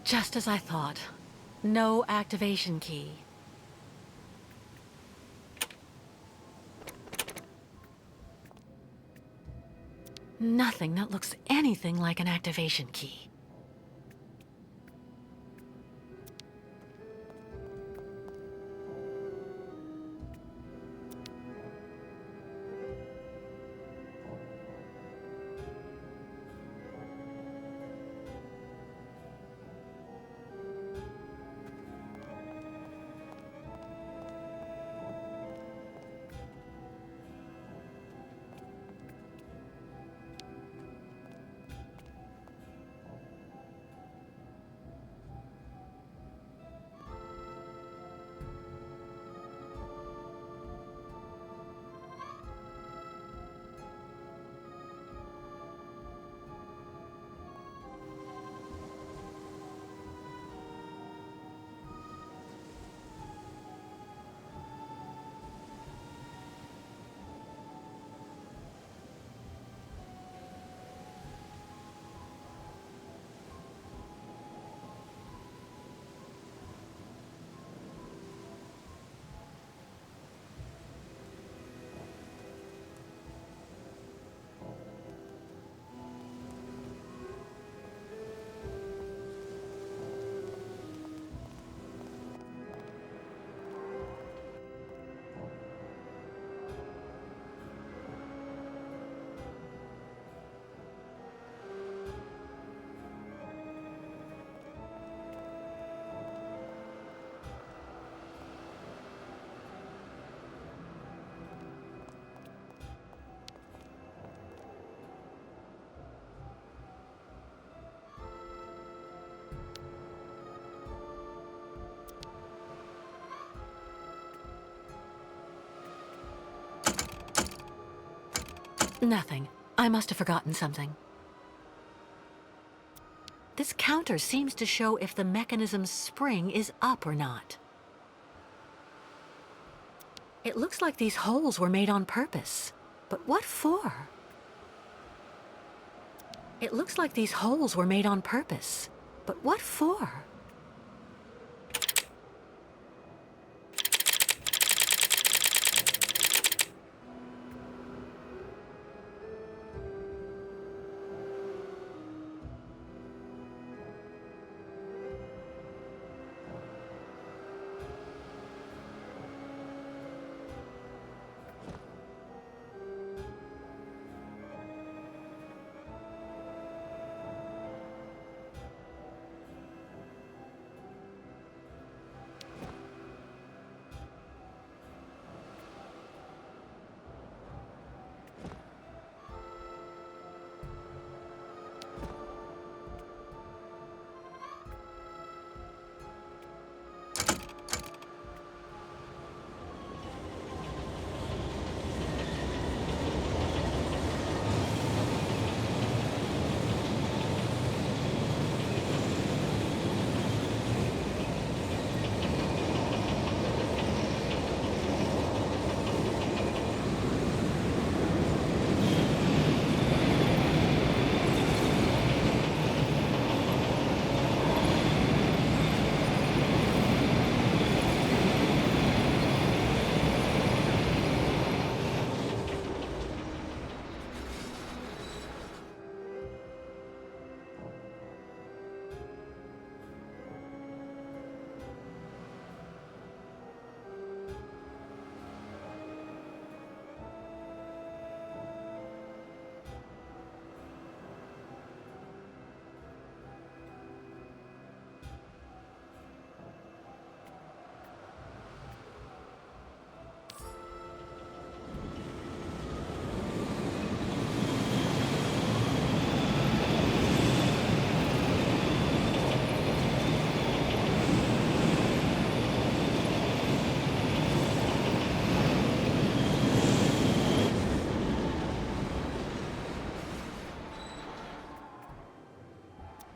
Just as I thought. No activation key. Nothing that looks anything like an activation key. Nothing. I must have forgotten something. This counter seems to show if the mechanism's spring is up or not. It looks like these holes were made on purpose. But what for? It looks like these holes were made on purpose. But what for?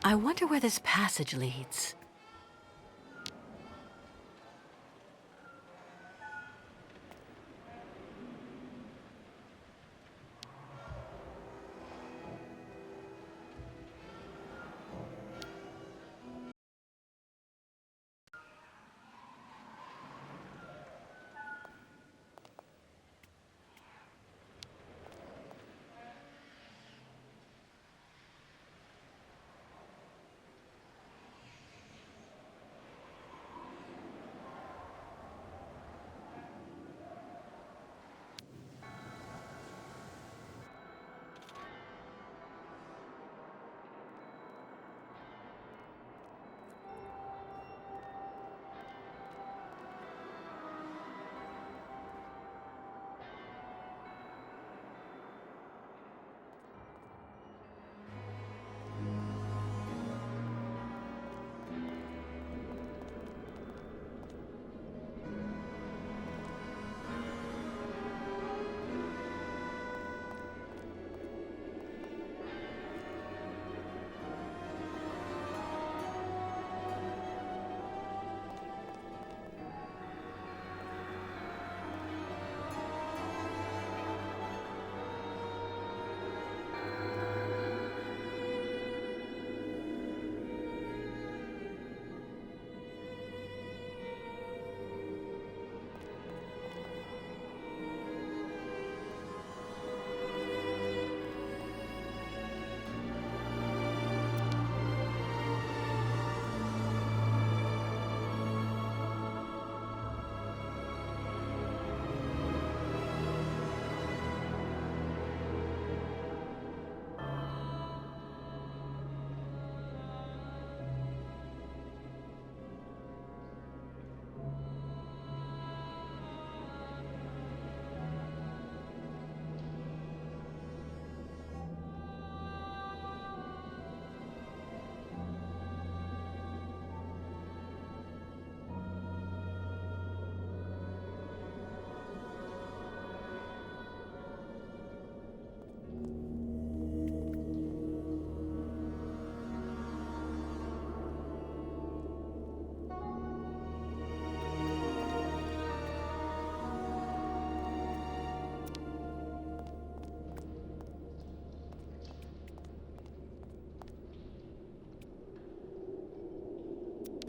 I wonder where this passage leads.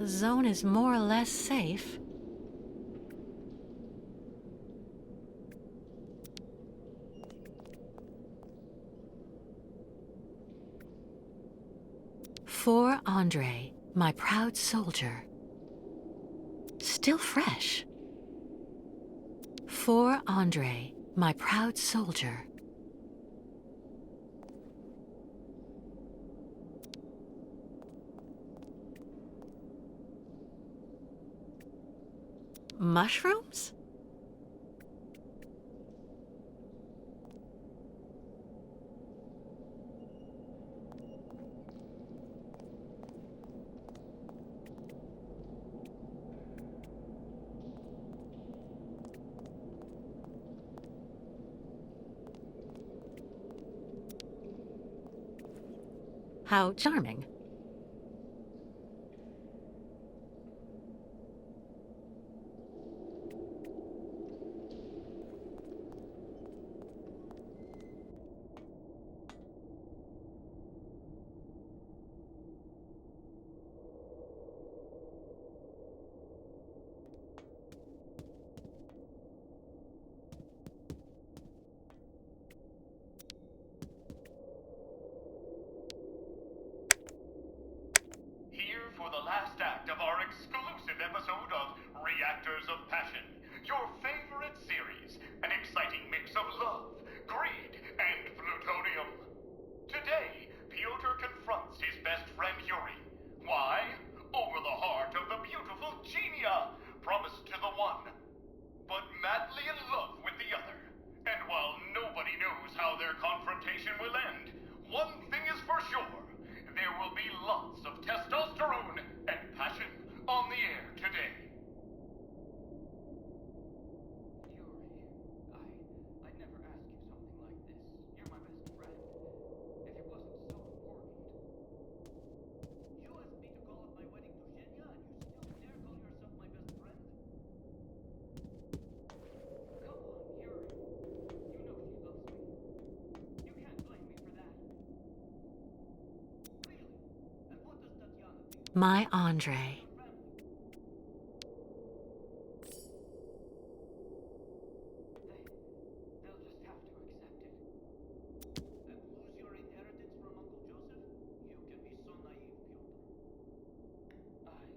The zone is more or less safe. For Andre, my proud soldier. Still fresh. For Andre, my proud soldier. Mushrooms? How charming. Here for the last act of our exclusive episode of Reactors of Passion, your favorite series, an exciting mix of love, greed, and plutonium. Today, Piotr confronts his best friend Yuri. Why? Over the heart of the beautiful Genia, promised to the one, but madly in love with the other. And while nobody knows how their confrontation will end, one thing is for sure. There will be lots of testosterone and passion on the air today. Yuri, I'd never ask you something like this. You're my best friend. If it wasn't so important. You asked me to call off my wedding to Zhenya, and you still dare call yourself my best friend? Come on, Yuri. You know she loves me. You can't blame me for that. Really? And what does Tatiana think of My Andre. your family? They'll just have to accept it. And lose your inheritance from Uncle Joseph? You can be so naive, Piotr.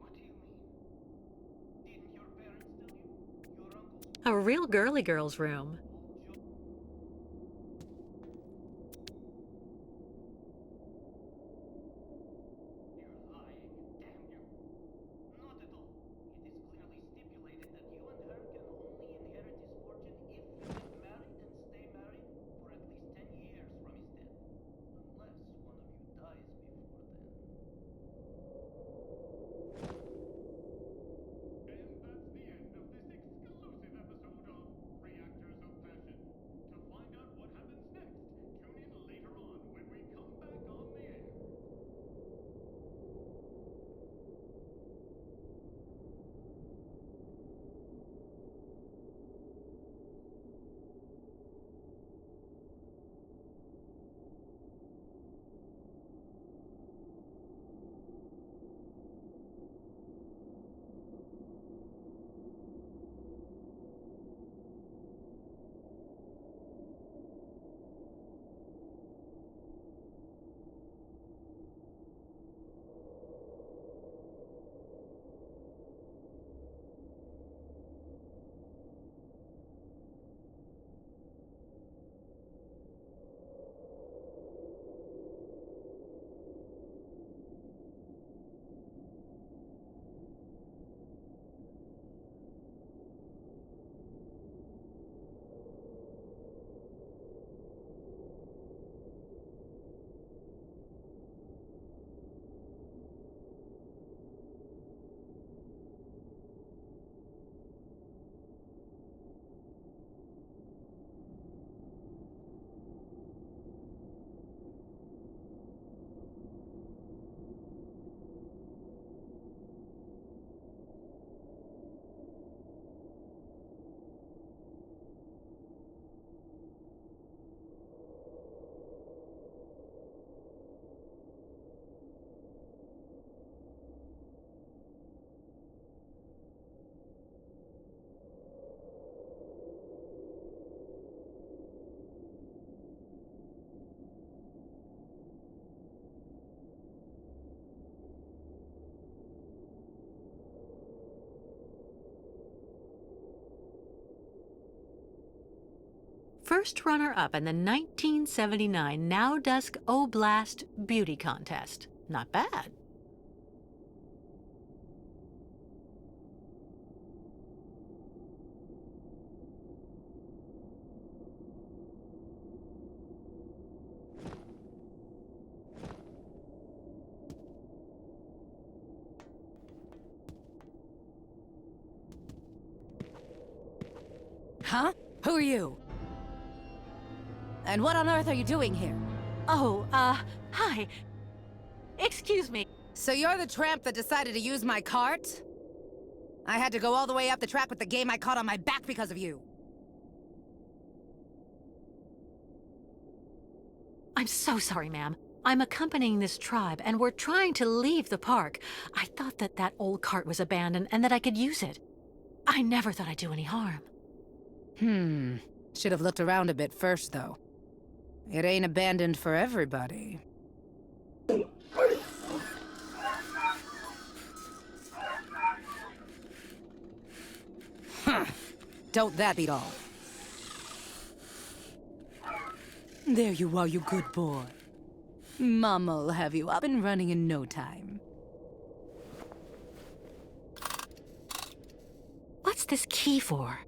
What do you mean? Didn't your parents tell you? Your uncle's A real girly girl's room. You're lying. Damn you. Not at all. It is clearly stipulated that you and her can only inherit his fortune if you get married and stay married for at least 10 years from his death. Unless one of you dies before then. And that's the end of this exclusive episode of Reactors of Passion. First runner-up in the 1979 Now Dusk Oblast Beauty Contest. Not bad. Huh? Who are you? And what on earth are you doing here? Oh, hi. Excuse me. So you're the tramp that decided to use my cart? I had to go all the way up the track with the game I caught on my back because of you. I'm so sorry, ma'am. I'm accompanying this tribe, and we're trying to leave the park. I thought that old cart was abandoned and that I could use it. I never thought I'd do any harm. Should have looked around a bit first, though. It ain't abandoned for everybody. Huh. Don't that beat all? There you are, you good boy. Mama'll have you up and running in no time. What's this key for?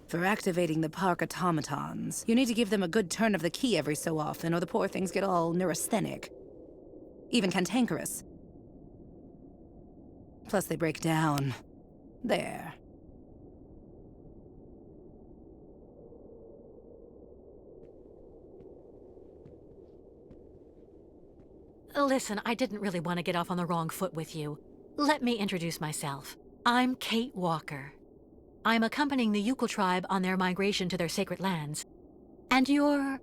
For activating the park automatons, you need to give them a good turn of the key every so often, or the poor things get all neurasthenic. Even cantankerous. Plus they break down. There. Listen, I didn't really want to get off on the wrong foot with you. Let me introduce myself. I'm Kate Walker. I'm accompanying the Youkol tribe on their migration to their sacred lands. And you're...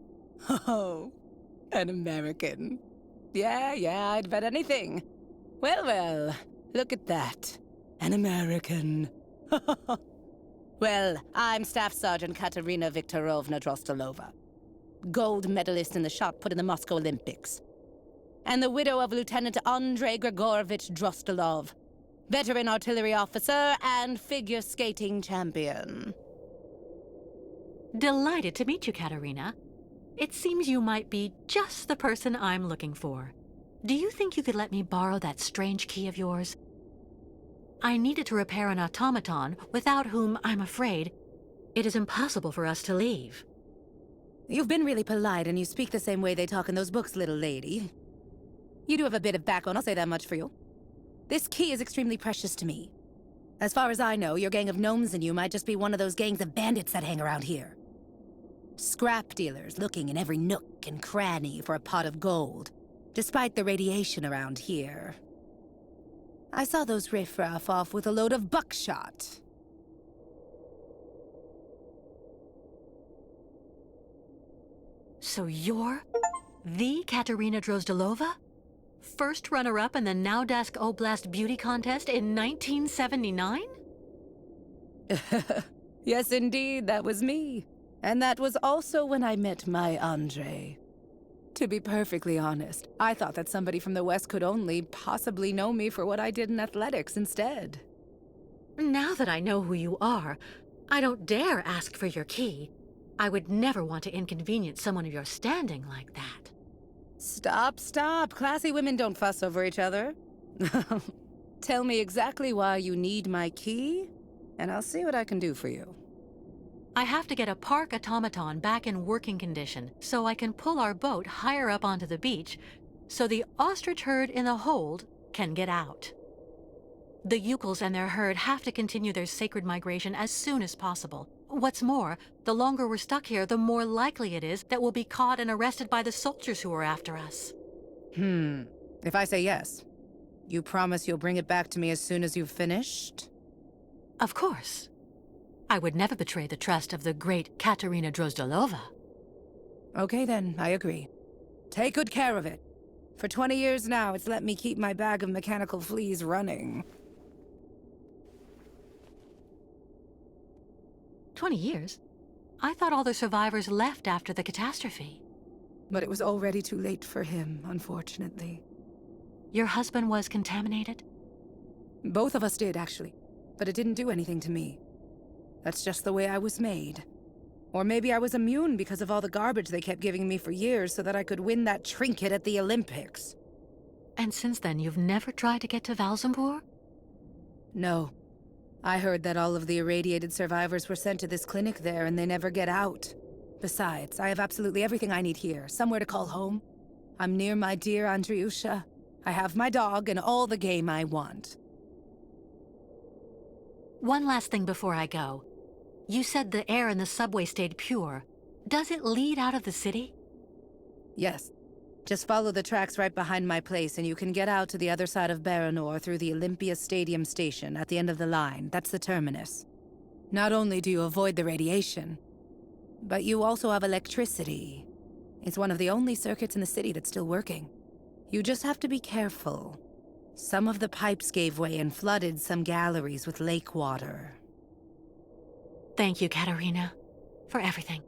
Oh, an American. Yeah, I'd bet anything. Well, look at that. An American. Well, I'm Staff Sergeant Katerina Viktorovna Drostelova. Gold medalist in the shot put in the Moscow Olympics. And the widow of Lieutenant Andrei Grigorovich Drostelov. Veteran artillery officer and figure skating champion. Delighted to meet you, Katerina. It seems you might be just the person I'm looking for. Do you think you could let me borrow that strange key of yours? I needed to repair an automaton, without whom, I'm afraid, it is impossible for us to leave. You've been really polite, and you speak the same way they talk in those books, little lady. You do have a bit of backbone, I'll say that much for you. This key is extremely precious to me. As far as I know, your gang of gnomes and you might just be one of those gangs of bandits that hang around here. Scrap dealers looking in every nook and cranny for a pot of gold, despite the radiation around here. I saw those riffraff off with a load of buckshot. So you're the Katerina Drozdelova? First runner-up in the Now Dusk Oblast Beauty Contest in 1979? Yes, indeed, that was me. And that was also when I met my Andre. To be perfectly honest, I thought that somebody from the West could only possibly know me for what I did in athletics instead. Now that I know who you are, I don't dare ask for your key. I would never want to inconvenience someone of your standing like that. Stop. Classy women don't fuss over each other. Tell me exactly why you need my key, and I'll see what I can do for you. I have to get a park automaton back in working condition so I can pull our boat higher up onto the beach so the ostrich herd in the hold can get out. The Youkols and their herd have to continue their sacred migration as soon as possible. What's more, the longer we're stuck here, the more likely it is that we'll be caught and arrested by the soldiers who are after us. If I say yes, you promise you'll bring it back to me as soon as you've finished? Of course. I would never betray the trust of the great Katerina Drozdelova. Okay then, I agree. Take good care of it. For 20 years now, it's let me keep my bag of mechanical fleas running. 20 years? I thought all the survivors left after the catastrophe. But it was already too late for him, unfortunately. Your husband was contaminated? Both of us did, actually. But it didn't do anything to me. That's just the way I was made. Or maybe I was immune because of all the garbage they kept giving me for years so that I could win that trinket at the Olympics. And since then, you've never tried to get to Valzambur? No. I heard that all of the irradiated survivors were sent to this clinic there and they never get out. Besides, I have absolutely everything I need here, somewhere to call home. I'm near my dear Andriusha. I have my dog and all the game I want. One last thing before I go. You said the air in the subway stayed pure. Does it lead out of the city? Yes. Just follow the tracks right behind my place and you can get out to the other side of Baranor through the Olympia Stadium station at the end of the line. That's the terminus. Not only do you avoid the radiation, but you also have electricity. It's one of the only circuits in the city that's still working. You just have to be careful. Some of the pipes gave way and flooded some galleries with lake water. Thank you, Katerina, for everything.